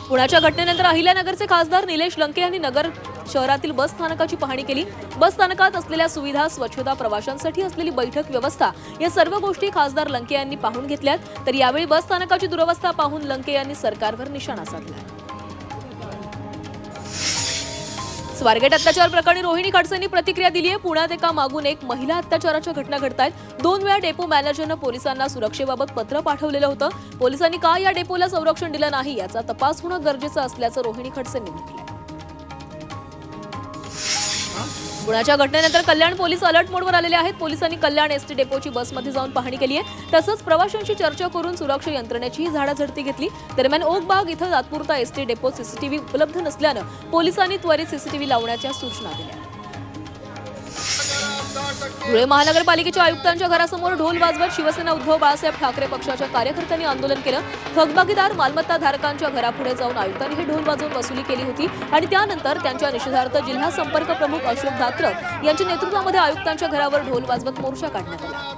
पुण्याच्या घटनेनंतर अहिल्यानगरचे खासदार निलेश लंके यांनी नगर शहरातील बस स्थानकाची पाहणी केली। बस स्थानकात असलेल्या सुविधा, स्वच्छता, प्रवाशांसाठी असलेली बैठक व्यवस्था या सर्व गोष्टी खासदार लंके यांनी पाहून घेतल्यात। तर यावेळी बस स्थानकाची दुरवस्था पाहून लंके यांनी सरकारवर निशाणा साधला। स्वारगेट अत्याचार प्रकरणी रोहिणी खडसेंनी प्रतिक्रिया दिली आहे। पुण्यात एका मागून एक महिला अत्याचाराच्या घटना घडतायत। 2 वेळा डेपो मॅनेजरनं पोलिसांना सुरक्षेबाबत पत्र पाठवलेलं होतं। पोलिसांनी का या डेपोला संरक्षण दिलं नाही याचा तपास होणं गरजेचं असल्याचं रोहिणी खडसेंनी म्हटलंय। पुण्याच्या घटनेनंतर कल्याण पोलीस अलर्ट मोडवर आलेले आहेत। पोलिसांनी कल्याण एसटी डेपोची बसमध्ये जाऊन पाहणी केली आहे। तसंच प्रवाशांशी चर्चा करून सुरक्षा यंत्रणेची झाडाझडती घेतली। दरम्यान ओकबाग इथं तात्पुरता एसटी डेपोत सीसीटीव्ही उपलब्ध नसल्यानं पोलिसांनी त्वरित सीसीटीव्ही लावण्याच्या सूचना दिल्या। धुळे महानगरपालिकेच्या आयुक्तांच्या घरासमोर ढोल वाजवत शिवसेना उद्धव बाळासाहेब ठाकरे पक्षाच्या कार्यकर्त्यांनी आंदोलन केलं। थकबाकीदार मालमत्ता धारकांच्या घरापुढे जाऊन आयुक्तांनी हे ढोल वाजवून वसुली केली होती आणि त्यानंतर त्यांच्या निषेधार्थ जिल्हा संपर्क प्रमुख अशोक धात्र यांच्या नेतृत्वामध्ये आयुक्तांच्या घरावर ढोल वाजवत मोर्चा काढण्यात आला।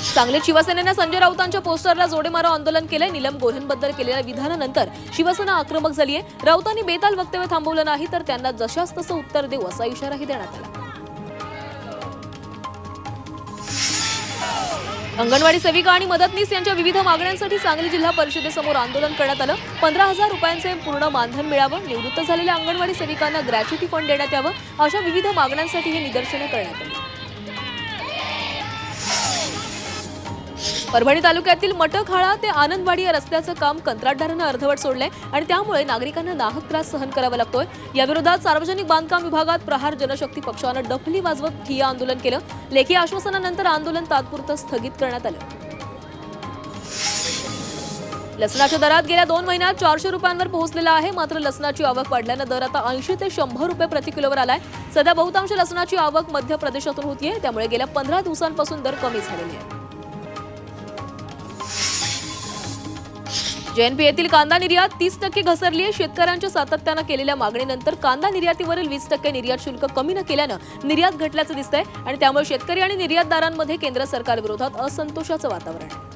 सांगलीत शिवसेनेनं संजय राऊतांच्या पोस्टरला जोडेमारा आंदोलन केलंय। नीलम गोऱ्हेंबद्दल केलेल्या विधानानंतर शिवसेना आक्रमक झालीय। राऊतांनी बेताल वक्तव्य थांबवलं नाही तर त्यांना जशास तसं उत्तर देऊ असा इशाराही देण्यात आला। अंगणवाडी सेविका आणि मदतनीस यांच्या विविध मागण्यांसाठी सांगली जिल्हा परिषदेसमोर आंदोलन करण्यात आलं। 15,000 रुपयांचे पूर्ण मानधन मिळावं, निवृत्त झालेल्या अंगणवाडी सेविकांना ग्रॅच्युटी फंड देण्यात यावं अशा विविध मागण्यांसाठी हे निदर्शने करण्यात आली। परभणी तालुक्यातील मटकहाळा ते आनंदवाडी या रस्त्याचं काम कंत्राटदारानं अर्धवट सोडलंय आणि त्यामुळे नागरिकांना नाहक त्रास सहन करावा लागतोय। याविरोधात सार्वजनिक बांधकाम विभागात प्रहार जनशक्ती पक्षानं डफली वाजवत ठिय्या आंदोलन केलं। लेखी आश्वासनानंतर आंदोलन तात्पुरतं स्थगित करण्यात आलं। लसणाच्या दरात गेल्या 2 महिन्यात 400 रुपयांवर पोहोचलेला आहे। मात्र लसणाची आवक वाढल्यानं दर आता 80 ते 100 रुपये प्रति किलोवर आलाय। सध्या बहुतांश लसणाची आवक मध्य प्रदेशातून होतीये, त्यामुळे गेल्या 15 दिवसांपासून दर कमी झालेले आहे। जेएनपीएतील कांदा निर्यात 30% घसरली आहे। शेतकऱ्यांच्या सातत्यानं केलेल्या मागणीनंतर कांदा निर्यातीवरील 20% निर्यात शुल्क कमी न केल्यानं निर्यात घटल्याचं दिसतंय आणि त्यामुळे शेतकरी आणि निर्यातदारांमध्ये केंद्र सरकारविरोधात असंतोषाचं वातावरण आहे।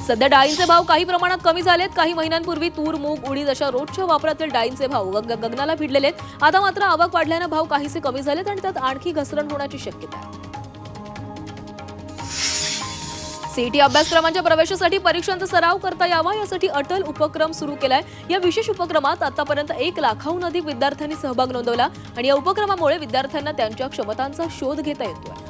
सध्या डाळींचे भाव काही प्रमाणात कमी झालेत। काही महिन्यांपूर्वी तूर, मूग, उडीद अशा रोजच्या वापरातील डाळींचे भाव गगनाला भिडलेले आहेत। आता मात्र आवक वाढल्यानं भाव काहीसे कमी झालेत आणि त्यात आणखी घसरण होण्याची शक्यता आहे। सीईटी अभ्यासक्रमांच्या प्रवेशासाठी परीक्षांचा सराव करता यावा यासाठी अटल उपक्रम सुरू केलाय। या विशेष उपक्रमात आतापर्यंत 1 लाखाहून अधिक विद्यार्थ्यांनी सहभाग नोंदवला आणि या उपक्रमामुळे विद्यार्थ्यांना त्यांच्या क्षमतांचा शोध घेता येतोय।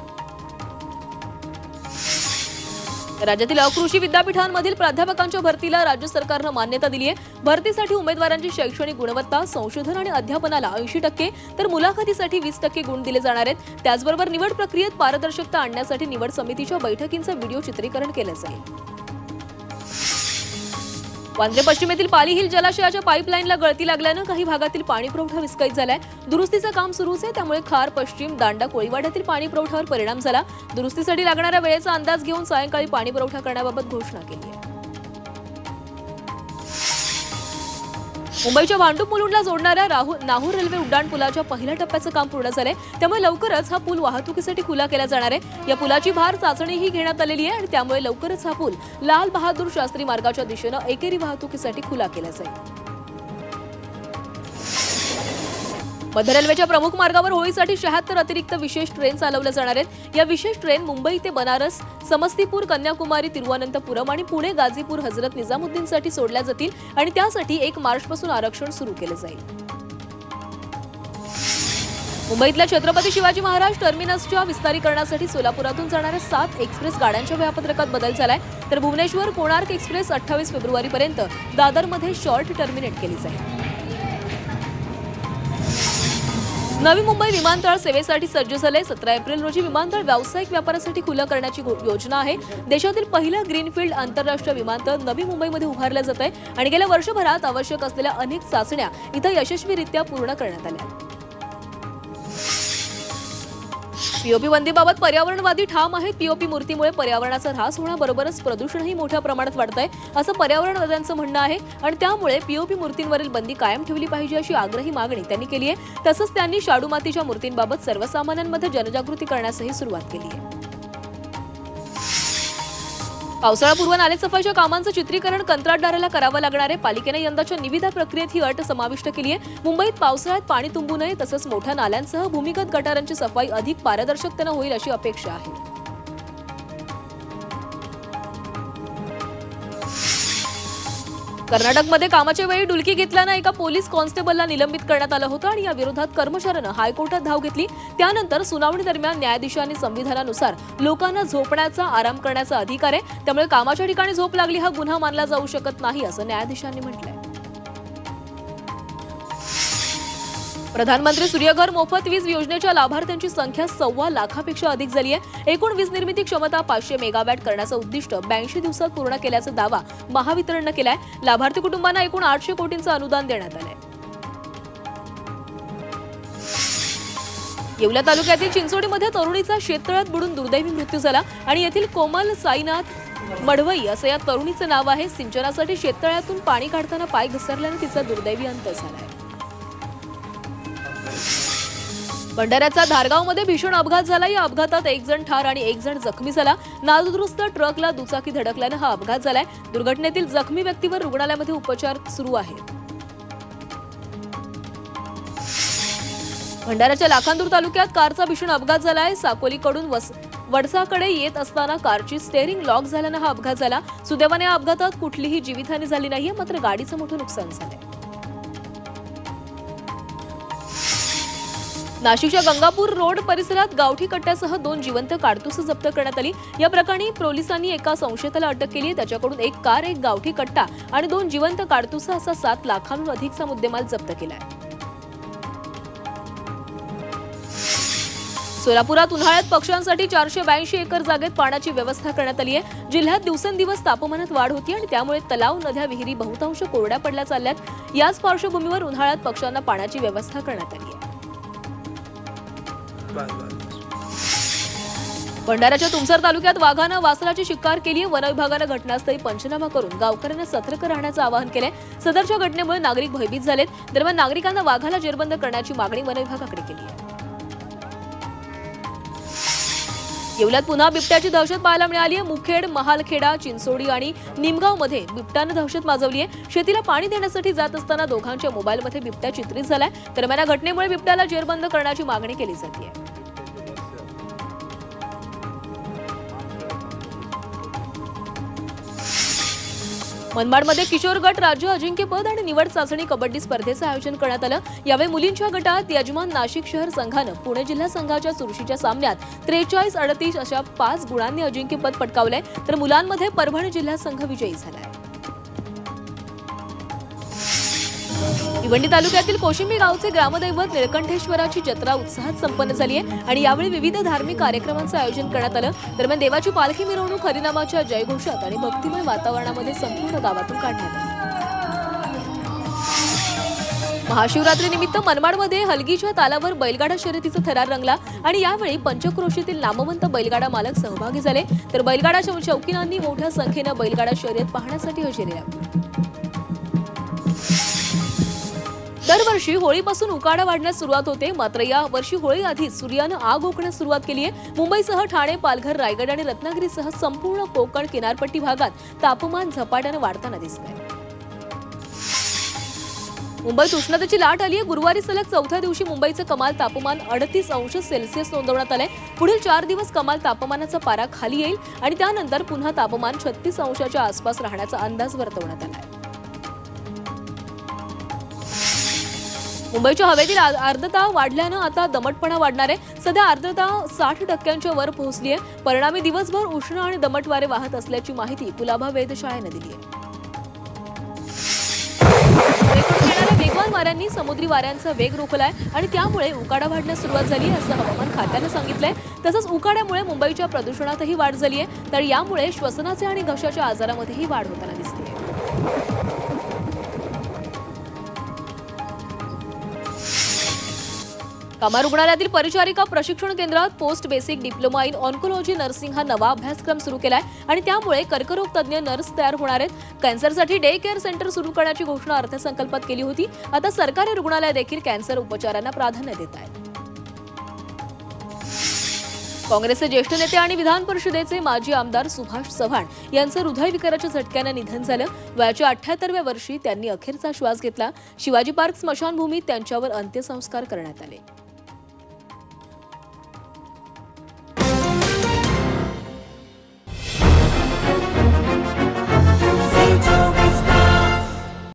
राज्यातील अकृषी विद्यापीठांमधील प्राध्यापकांच्या भरतीला राज्य सरकारनं मान्यता दिली आहे। भरतीसाठी उमेदवारांची शैक्षणिक गुणवत्ता, संशोधन आणि अध्यापनाला 80% तर मुलाखतीसाठी 20% गुण दिले जाणार आहेत। त्याचबरोबर निवड प्रक्रियेत पारदर्शकता आणण्यासाठी निवड समितीच्या बैठकींचं व्हिडिओ चित्रीकरण केलं जाईल। वांद्रे पश्चिमेतील पाली हिल जलाशयाच्या पाईपलाईनला गळती लागल्यानं काही भागातील पाणी पुरवठा विस्कळीत झालाय। दुरुस्तीचं काम सुरूच आहे, त्यामुळे खार पश्चिम, दांडा, कोळीवाड्यातील पाणी पुरवठ्यावर परिणाम झाला। दुरुस्तीसाठी लागणाऱ्या वेळेचा अंदाज घेऊन सायंकाळी पाणी पुरवठा करण्याबाबत घोषणा केली आहे। मुंबईच्या भांडूप मुलुंडला जोडणाऱ्या नाहूर रेल्वे उड्डाणपुलाच्या पहिल्या टप्प्याचं काम पूर्ण झालंय, त्यामुळे लवकरच हा पूल वाहतुकीसाठी खुला केला जाणार आहे। या पुलाची भार चाचणीही घेण्यात आलेली आहे आणि त्यामुळे लवकरच हा पूल लाल बहादूर शास्त्री मार्गाच्या दिशेनं एकेरी वाहतुकीसाठी खुला केला जाईल। मध्य रेल्वेच्या प्रमुख मार्गावर होळीसाठी 76 अतिरिक्त विशेष ट्रेन चालवल्या जाणार आहेत। या विशेष ट्रेन मुंबई ते बनारस, समस्तीपूर, कन्याकुमारी, तिरुवनंतपुरम आणि पुणे, गाझीपूर, हजरत निजामुद्दीनसाठी सोडल्या जातील आणि त्यासाठी 1 मार्चपासून आरक्षण सुरू केलं जाईल। मुंबईतल्या छत्रपती शिवाजी महाराज टर्मिनसच्या विस्तारीकरणासाठी सोलापुरातून जाणाऱ्या 7 एक्सप्रेस गाड्यांच्या वेळापत्रकात बदल झालाय। तर भुवनेश्वर कोणार्क एक्सप्रेस 28 फेब्रुवारीपर्यंत दादरमध्ये शॉर्ट टर्मिनेट केली जाईल। नवी मुंबई विमानतळ सेवेसाठी सज्ज झाले। 17 एप्रिल रोजी विमानतळ व्यावसायिक व्यापारासाठी खुलं करण्याची योजना आहे। देशातील पहिलं ग्रीनफील्ड आंतरराष्ट्रीय विमानतळ नवी मुंबईमध्ये उभारलं जात आहे आणि गेल्या वर्षभरात आवश्यक असलेल्या अनेक चाचण्या इथं यशस्वीरित्या पूर्ण करण्यात आल्या। पीओपी बंदीबाबत पर्यावरणवादी ठाम आहेत। पीओपी मूर्तीमुळे पर्यावरणाचा ऱ्हास होण्याबरोबरच प्रदूषणही मोठ्या प्रमाणात वाढतंय असं पर्यावरणवाद्यांचं म्हणणं आहे आणि त्यामुळे पीओपी मूर्तींवरील बंदी कायम ठेवली पाहिजे अशी आग्रही मागणी त्यांनी केली आहे। तसंच त्यांनी शाडू मातीच्या मूर्तींबाबत सर्वसामान्यांमध्ये जनजागृती करण्यासही सुरुवात केली आहे। पावसाळापूर्व नालेसफाईच्या कामांचं चित्रीकरण कंत्राटदाराला करावं लागणार आहे. पालिकेने यंदाच्या निविदा प्रक्रियेत ही अट समाविष्ट केली आहे. मुंबईत पावसाळ्यात पाणी तुंबू नये तसंच मोठ्या नाल्यांसह भूमिगत गटारांची सफाई अधिक पारदर्शकतेनं होईल अशी अपेक्षा आहे. कर्नाटकमध्ये कामाच्या वेळी डुलकी घेतल्यानं एका पोलीस कॉन्स्टेबलला निलंबित करण्यात आलं होतं आणि या विरोधात कर्मचाऱ्यानं हायकोर्टात धाव घेतली. त्यानंतर सुनावणी दरम्यान न्यायाधीशांनी संविधानानुसार लोकांना झोपण्याचा आराम करण्याचा अधिकार आहे, त्यामुळे कामाच्या ठिकाणी झोप लागली हा गुन्हा मानला जाऊ शकत नाही असं न्यायाधीशांनी म्हटलंय. प्रधानमंत्री सूर्यघर मोफत वीज योजनेच्या लाभार्थ्यांची संख्या 1.25 लाखापेक्षा अधिक झाली आहे. एकूण वीज निर्मिती क्षमता 500 मेगावॅट करण्याचं उद्दिष्ट 82 दिवसात पूर्ण केल्याचा दावा महावितरणनं केलाय. लाभार्थी कुटुंबांना एकूण 800 कोटींचं अनुदान देण्यात आलंय. येवला तालुक्यातील चिंचोडीमध्ये तरुणीचा शेततळ्यात बुडून दुर्दैवी मृत्यू झाला आणि येथील कोमल साईनाथ मडवई असं या तरुणीचं नाव आहे. सिंचनासाठी शेततळ्यातून पाणी काढताना पाय घसरल्याने तिचा दुर्दैवी अंत झालाय. भंडाऱ्याचा धारगावमध्ये भीषण अपघात झाला. या अपघातात एक जण ठार आणि एक जण जखमी झाला. नादुरुस्त ट्रकला दुचाकी धडकल्यानं हा अपघात झालाय. दुर्घटनेतील जखमी व्यक्तीवर रुग्णालयामध्ये उपचार सुरू आहेत. भंडाऱ्याच्या लाखांदूर तालुक्यात कारचा भीषण अपघात झालाय. साकोलीकडून वडसाकडे येत असताना कारची स्टेअरिंग लॉक झाल्यानं हा अपघात झाला. सुदैवाने या अपघातात कुठलीही जीवितहानी झाली नाहीये, मात्र गाडीचं मोठं नुकसान झालंय. नाशिकच्या गंगापूर रोड परिसरात गावठी कट्ट्यासह 2 जिवंत काडतुसं जप्त करण्यात आली. या प्रकरणी पोलिसांनी एका संशयिताला अटक केली. त्याच्याकडून एक कार, एक गावठी कट्टा आणि 2 जिवंत काडतुसं असा 7 लाखांहून अधिकचा मुद्देमाल जप्त केलाय. सोलापुरात उन्हाळ्यात पक्ष्यांसाठी 482 एकर जागेत पाण्याची व्यवस्था करण्यात आली आहे. जिल्ह्यात दिवसेंदिवस तापमानात वाढ होती आणि त्यामुळे तलाव, नद्या, विहिरी बहुतांश कोरड्या पडल्या चालल्यात. याच पार्श्वभूमीवर उन्हाळ्यात पक्ष्यांना पाण्याची व्यवस्था करण्यात आली आहे. भंडाऱ्याच्या तुमसर तालुक्यात वाघानं वासराची शिकार केली. वन विभागानं घटनास्थळी पंचनामा करून गावकऱ्यांना सतर्क राहण्याचं आवाहन केलंय. सदरच्या घटनेमुळे नागरिक भयभीत झालेत. दरम्यान नागरिकांना वाघाला जेरबंद करण्याची मागणी वन विभागाकडे केली आहे. येवल्यात पुन्हा बिबट्याची दहशत पाहायला मिळाली आहे. मुखेड, महालखेडा, चिंचोडी आणि निमगावमध्ये बिबट्यानं दहशत माजवली आहे. शेतीला पाणी देण्यासाठी जात असताना दोघांच्या मोबाईलमध्ये बिबट्या चित्रित झालाय. दरम्यान या घटनेमुळे बिबट्याला जेरबंद करण्याची मागणी केली जाते. मनमाडमध्ये किशोर गट राज्य अजिंक्यपद आणि निवड चाचणी कबड्डी स्पर्धेचं आयोजन करण्यात आलं. यावेळी मुलींच्या गटात यजमान नाशिक शहर संघानं पुणे जिल्हा संघाच्या चुरशीच्या सामन्यात 43-38 अशा 5 गुणांनी अजिंक्यपद पटकावलंय. तर मुलांमध्ये परभणी जिल्हा संघ विजयी झालाय. भिवंडी तालुक्यातील कोशिंबी गावचे ग्रामदैवत निळकंठेश्वराची जत्रा उत्साहात संपन्न झाली आहे आणि यावेळी विविध धार्मिक कार्यक्रमांचं आयोजन करण्यात आलं. दरम्यान देवाची पालखी मिरवणूक हरिनामाच्या जयघोषात आणि भक्तिमय वातावरणामध्ये संपूर्ण गावातून काढण्यात आली. महाशिवरात्रीनिमित्त मनमाडमध्ये हलगीच्या तालावर बैलगाडा शर्यतीचा थरार रंगला आणि यावेळी पंचक्रोशीतील नामवंत बैलगाडा मालक सहभागी झाले. तर बैलगाडा शौकीनांनी मोठ्या संख्येनं बैलगाडा शर्यत पाहण्यासाठी हजेरी लावली. दरवर्षी होळीपासून उकाडा वाढण्यास सुरुवात होते, मात्र या वर्षी होळी आधीच सूर्यानं आग ओकण्यास सुरुवात केली आहे. मुंबईसह ठाणे, पालघर, रायगड आणि रत्नागिरीसह संपूर्ण कोकण किनारपट्टी भागात तापमान झपाट्यानं वाढताना दिसतंय. मुंबईत उष्णतेची लाट आली आहे. गुरुवारी सलग 4थ्या दिवशी मुंबईचं कमाल तापमान 38 अंश सेल्सिअस नोंदवण्यात आलंय. पुढील 4 दिवस कमाल तापमानाचा पारा खाली येईल आणि त्यानंतर पुन्हा तापमान 36 अंशाच्या आसपास राहण्याचा अंदाज वर्तवण्यात आलाय. मुंबईच्या हवेतील आर्द्रता वाढल्यानं आता दमटपणा वाढणार आहे. सध्या आर्द्रता 60% वर पोहोचली आहे. परिणामी दिवसभर उष्ण आणि दमट वारे वाहत असल्याची माहिती कुलाबा वेधशाळेनं दिली आहे. वेगवान वाऱ्यांनी समुद्री वाऱ्यांचा वेग रोखलाय आणि त्यामुळे उकाडा वाढण्यास सुरुवात झाली असं हवामान खात्यानं सांगितलंय. तसंच उकाड्यामुळे मुंबईच्या प्रदूषणातही वाढ झाली आहे. तर यामुळे श्वसनाचे आणि घशाच्या आजारामध्येही वाढ होताना दिसते. कामा रुग्णालयातील परिचारिका प्रशिक्षण केंद्रात post basic diploma in oncology nursing हा नवा अभ्यासक्रम सुरू केलाय आणि त्यामुळे कर्करोग तज्ज्ञ नर्स तयार होणार आहेत. कॅन्सरसाठी डे केअर सेंटर सुरू करण्याची घोषणा अर्थसंकल्पात केली होती. आता सरकारी रुग्णालय देखील कॅन्सर उपचारांना प्राधान्य देत आहेत. काँग्रेसचे ज्येष्ठ नेते आणि विधान परिषदेचे माजी आमदार सुभाष चव्हाण यांचं हृदयविकाराच्या झटक्यानं निधन झालं. वयाच्या 78व्या वर्षी त्यांनी अखेरचा श्वास घेतला. शिवाजी पार्क स्मशानभूमीत त्यांच्यावर अंत्यसंस्कार करण्यात आले.